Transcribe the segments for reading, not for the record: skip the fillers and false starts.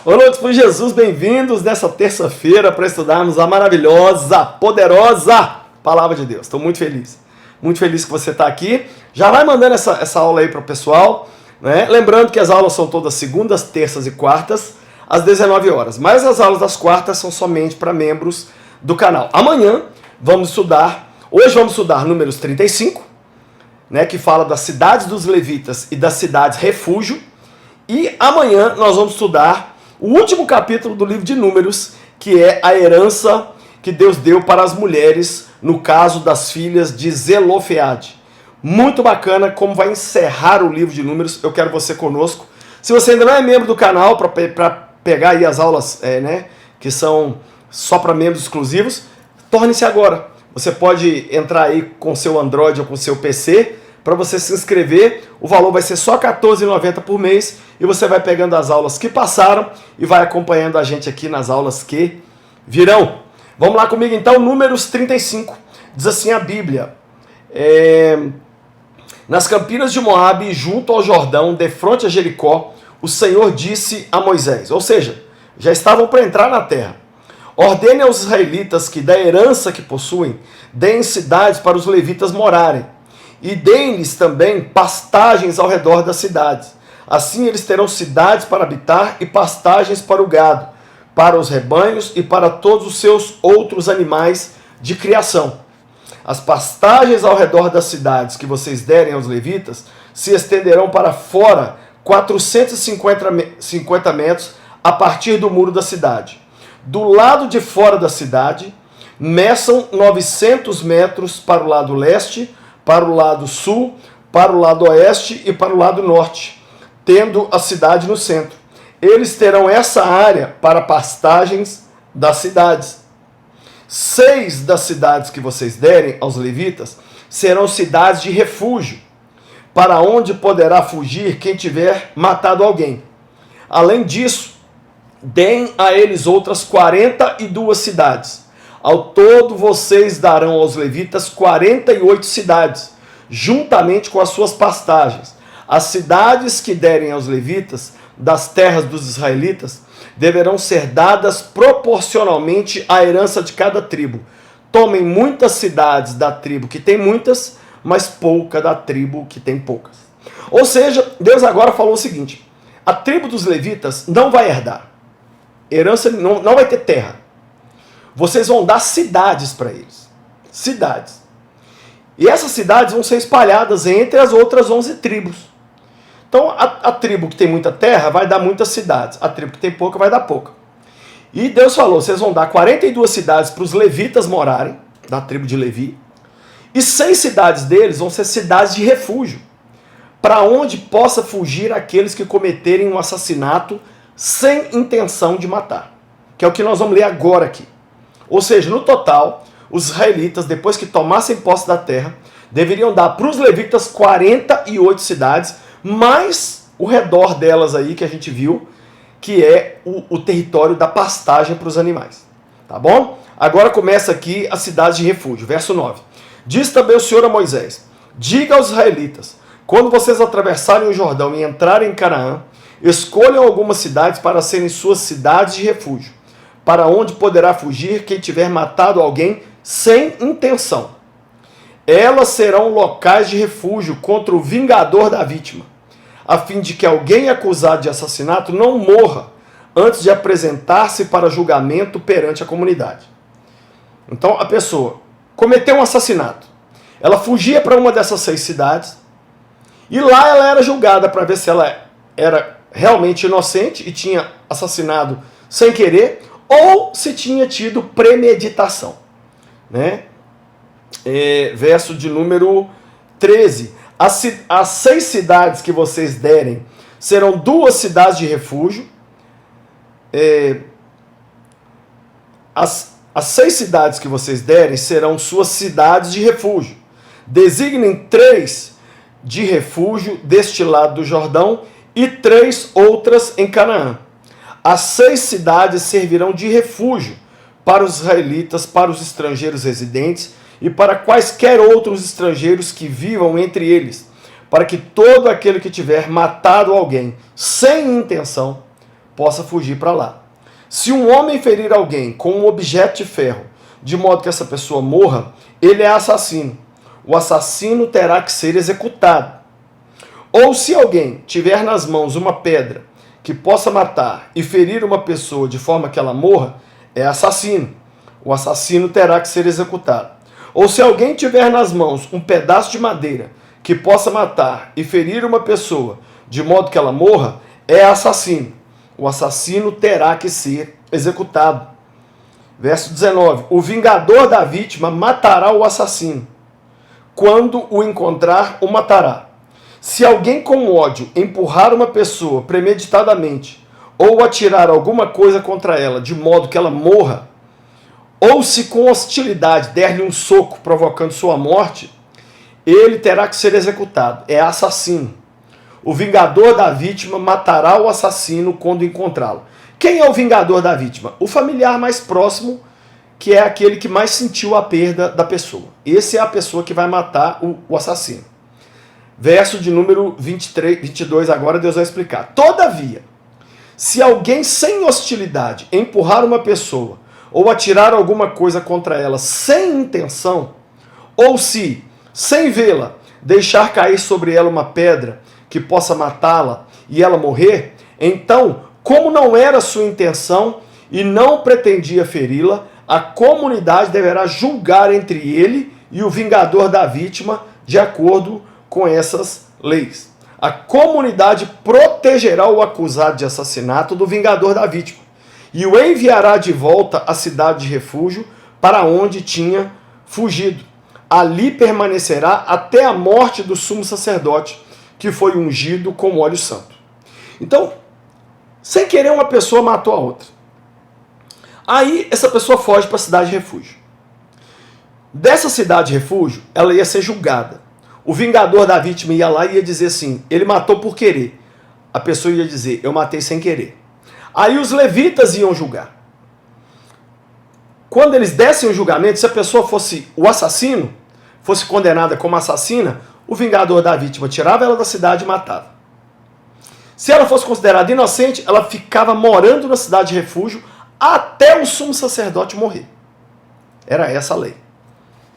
Ô loucos por Jesus, bem-vindos nessa terça-feira para estudarmos a maravilhosa, poderosa Palavra de Deus. Estou muito feliz que você está aqui. Já vai mandando essa aula aí para o pessoal, né? Lembrando que as aulas são todas segundas, terças e quartas, às 19 horas. Mas as aulas das quartas são somente para membros do canal. Amanhã hoje vamos estudar Números 35, né, que fala das cidades dos levitas e das cidades refúgio. E amanhã nós vamos estudar o último capítulo do livro de Números, que é a herança que Deus deu para as mulheres, no caso das filhas de Zelofeade. Muito bacana como vai encerrar o livro de Números. Eu quero você conosco. Se você ainda não é membro do canal, para pegar aí as aulas que são só para membros exclusivos, torne-se agora. Você pode entrar aí com seu Android ou com seu PC, para você se inscrever. O valor vai ser só R$ 14,90 por mês e você vai pegando as aulas que passaram e vai acompanhando a gente aqui nas aulas que virão. Vamos lá comigo então, Números 35. Diz assim a Bíblia: nas campinas de Moabe, junto ao Jordão, defronte a Jericó, o Senhor disse a Moisés, ou seja, já estavam para entrar na terra: ordene aos israelitas que da herança que possuem, deem cidades para os levitas morarem, e deem-lhes também pastagens ao redor das cidades. Assim eles terão cidades para habitar e pastagens para o gado, para os rebanhos e para todos os seus outros animais de criação. As pastagens ao redor das cidades que vocês derem aos levitas se estenderão para fora 450 metros a partir do muro da cidade. Do lado de fora da cidade, meçam 900 metros para o lado leste, para o lado sul, para o lado oeste e para o lado norte, tendo a cidade no centro. Eles terão essa área para pastagens das cidades. 6 das cidades que vocês derem aos levitas serão cidades de refúgio, para onde poderá fugir quem tiver matado alguém. Além disso, deem a eles outras 42 cidades. Ao todo, vocês darão aos levitas 48 cidades, juntamente com as suas pastagens. As cidades que derem aos levitas das terras dos israelitas deverão ser dadas proporcionalmente à herança de cada tribo. Tomem muitas cidades da tribo que tem muitas, mas pouca da tribo que tem poucas. Ou seja, Deus agora falou o seguinte: a tribo dos levitas não vai herdar herança, não vai ter terra. Vocês vão dar cidades para eles. Cidades. E essas cidades vão ser espalhadas entre as outras 11 tribos. Então, a tribo que tem muita terra vai dar muitas cidades. A tribo que tem pouca vai dar pouca. E Deus falou, vocês vão dar 42 cidades para os levitas morarem, da tribo de Levi. E 6 cidades deles vão ser cidades de refúgio, para onde possa fugir aqueles que cometerem um assassinato sem intenção de matar. Que é o que nós vamos ler agora aqui. Ou seja, no total, os israelitas, depois que tomassem posse da terra, deveriam dar para os levitas 48 cidades, mais o redor delas aí que a gente viu, que é o território da pastagem para os animais. Tá bom? Agora começa aqui a cidade de refúgio, verso 9. Diz também o Senhor a Moisés: diga aos israelitas, quando vocês atravessarem o Jordão e entrarem em Canaã, escolham algumas cidades para serem suas cidades de refúgio, para onde poderá fugir quem tiver matado alguém sem intenção. Elas serão locais de refúgio contra o vingador da vítima, a fim de que alguém acusado de assassinato não morra antes de apresentar-se para julgamento perante a comunidade. Então a pessoa cometeu um assassinato, ela fugia para uma dessas 6 cidades, e lá ela era julgada para ver se ela era realmente inocente e tinha assassinado sem querer, ou se tinha tido premeditação. Né? Verso de número 13. As 6 cidades que vocês derem serão 2 cidades de refúgio. As 6 cidades que vocês derem serão suas cidades de refúgio. Designem 3 de refúgio deste lado do Jordão e 3 outras em Canaã. As 6 cidades servirão de refúgio para os israelitas, para os estrangeiros residentes e para quaisquer outros estrangeiros que vivam entre eles, para que todo aquele que tiver matado alguém sem intenção possa fugir para lá. Se um homem ferir alguém com um objeto de ferro, de modo que essa pessoa morra, ele é assassino. O assassino terá que ser executado. Ou se alguém tiver nas mãos uma pedra que possa matar e ferir uma pessoa de forma que ela morra, é assassino. O assassino terá que ser executado. Ou se alguém tiver nas mãos um pedaço de madeira que possa matar e ferir uma pessoa de modo que ela morra, é assassino. O assassino terá que ser executado. Verso 19. O vingador da vítima matará o assassino. Quando o encontrar, o matará. Se alguém com ódio empurrar uma pessoa premeditadamente ou atirar alguma coisa contra ela de modo que ela morra, ou se com hostilidade der-lhe um soco provocando sua morte, ele terá que ser executado. É assassino. O vingador da vítima matará o assassino quando encontrá-lo. Quem é o vingador da vítima? O familiar mais próximo, que é aquele que mais sentiu a perda da pessoa. Esse é a pessoa que vai matar o assassino. Verso de número 22 agora Deus vai explicar. Todavia, se alguém sem hostilidade empurrar uma pessoa ou atirar alguma coisa contra ela sem intenção, ou se, sem vê-la, deixar cair sobre ela uma pedra que possa matá-la e ela morrer, então, como não era sua intenção e não pretendia feri-la, a comunidade deverá julgar entre ele e o vingador da vítima de acordo com essas leis. A comunidade protegerá o acusado de assassinato do vingador da vítima e o enviará de volta à cidade de refúgio para onde tinha fugido. Ali permanecerá até a morte do sumo sacerdote, que foi ungido com óleo santo. Então, sem querer, uma pessoa matou a outra. Aí, essa pessoa foge para a cidade de refúgio. Dessa cidade de refúgio, ela ia ser julgada. O vingador da vítima ia lá e ia dizer assim, ele matou por querer. A pessoa ia dizer, eu matei sem querer. Aí os levitas iam julgar. Quando eles dessem o julgamento, se a pessoa fosse o assassino, fosse condenada como assassina, o vingador da vítima tirava ela da cidade e matava. Se ela fosse considerada inocente, ela ficava morando na cidade de refúgio até o sumo sacerdote morrer. Era essa a lei.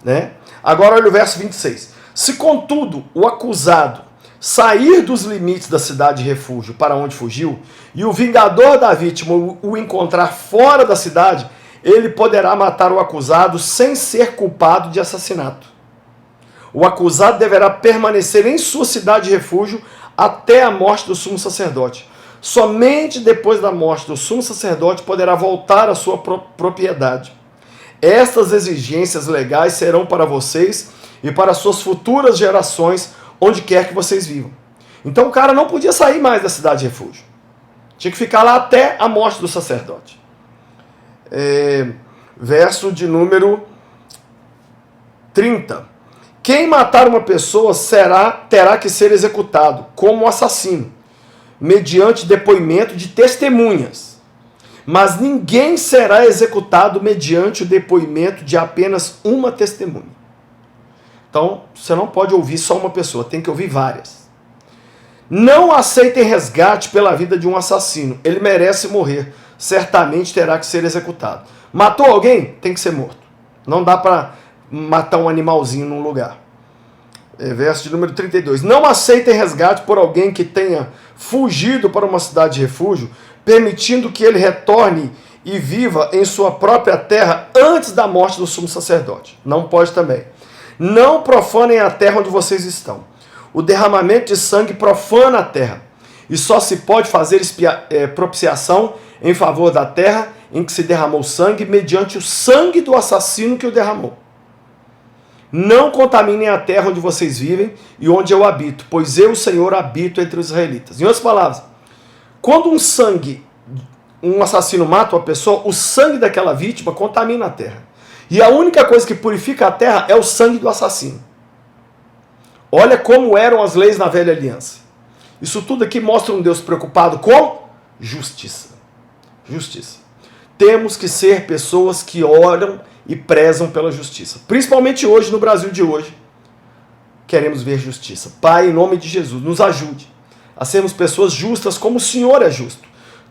Né? Agora olha o verso 26. Se, contudo, o acusado sair dos limites da cidade de refúgio para onde fugiu, e o vingador da vítima o encontrar fora da cidade, ele poderá matar o acusado sem ser culpado de assassinato. O acusado deverá permanecer em sua cidade de refúgio até a morte do sumo sacerdote. Somente depois da morte do sumo sacerdote poderá voltar à sua propriedade. Estas exigências legais serão para vocês e para suas futuras gerações, onde quer que vocês vivam. Então o cara não podia sair mais da cidade de refúgio. Tinha que ficar lá até a morte do sacerdote. Verso de número 30. Quem matar uma pessoa terá que ser executado como assassino, mediante depoimento de testemunhas. Mas ninguém será executado mediante o depoimento de apenas uma testemunha. Então, você não pode ouvir só uma pessoa, tem que ouvir várias. Não aceitem resgate pela vida de um assassino. Ele merece morrer. Certamente terá que ser executado. Matou alguém? Tem que ser morto. Não dá para matar um animalzinho num lugar. Verso de número 32. Não aceitem resgate por alguém que tenha fugido para uma cidade de refúgio, permitindo que ele retorne e viva em sua própria terra antes da morte do sumo sacerdote. Não pode também. Não profanem a terra onde vocês estão. O derramamento de sangue profana a terra. E só se pode fazer propiciação em favor da terra em que se derramou sangue, mediante o sangue do assassino que o derramou. Não contaminem a terra onde vocês vivem e onde eu habito, pois eu, o Senhor, habito entre os israelitas. Em outras palavras, quando um assassino mata uma pessoa, o sangue daquela vítima contamina a terra. E a única coisa que purifica a terra é o sangue do assassino. Olha como eram as leis na velha aliança. Isso tudo aqui mostra um Deus preocupado com justiça. Justiça. Temos que ser pessoas que oram e prezam pela justiça. Principalmente hoje, no Brasil de hoje, queremos ver justiça. Pai, em nome de Jesus, nos ajude a sermos pessoas justas como o Senhor é justo.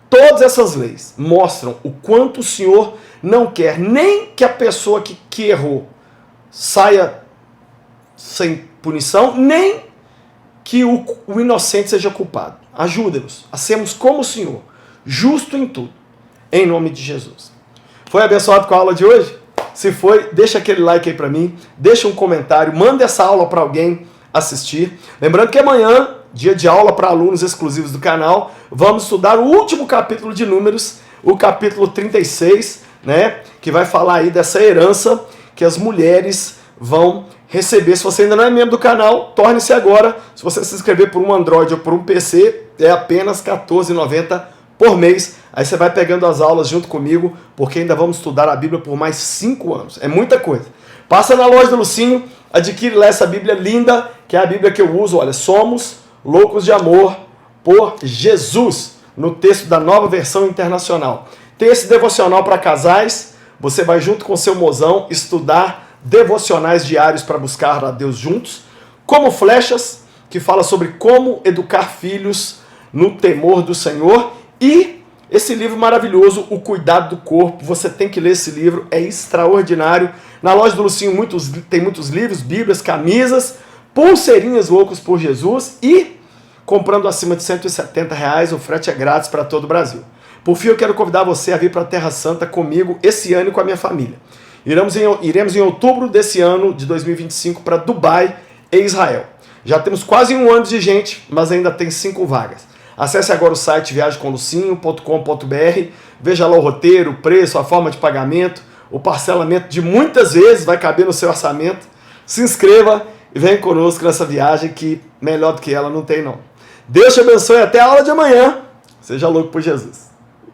Todas essas leis mostram o quanto o Senhor não quer nem que a pessoa que errou saia sem punição, nem que o inocente seja culpado. Ajuda-nos a sermos como o Senhor, justo em tudo, em nome de Jesus. Foi abençoado com a aula de hoje? Se foi, deixa aquele like aí para mim, deixa um comentário, manda essa aula para alguém assistir. Lembrando que amanhã, dia de aula para alunos exclusivos do canal, vamos estudar o último capítulo de Números, o capítulo 36, né, que vai falar aí dessa herança que as mulheres vão receber. Se você ainda não é membro do canal, torne-se agora. Se você se inscrever por um Android ou por um PC, é apenas R$ 14,90 por mês. Aí você vai pegando as aulas junto comigo, porque ainda vamos estudar a Bíblia por mais 5 anos. É muita coisa. Passa na loja do Lucinho, adquire lá essa Bíblia linda, que é a Bíblia que eu uso. Olha, somos loucos de amor por Jesus, no texto da Nova Versão Internacional. Tem esse devocional para casais, você vai junto com o seu mozão estudar devocionais diários para buscar a Deus juntos, como Flechas, que fala sobre como educar filhos no temor do Senhor, e esse livro maravilhoso, O Cuidado do Corpo. Você tem que ler esse livro, é extraordinário. Na loja do Lucinho tem muitos livros, bíblias, camisas, pulseirinhas loucos por Jesus, e comprando acima de R$170, o frete é grátis para todo o Brasil. Por fim, eu quero convidar você a vir para a Terra Santa comigo esse ano e com a minha família. Iremos em outubro desse ano, de 2025, para Dubai e Israel. Já temos quase 1 ano de gente, mas ainda tem 5 vagas. Acesse agora o site viagemcomlucinho.com.br, veja lá o roteiro, o preço, a forma de pagamento, o parcelamento de muitas vezes vai caber no seu orçamento. Se inscreva e venha conosco nessa viagem que melhor do que ela não tem não. Deus te abençoe, até a aula de amanhã. Seja louco por Jesus.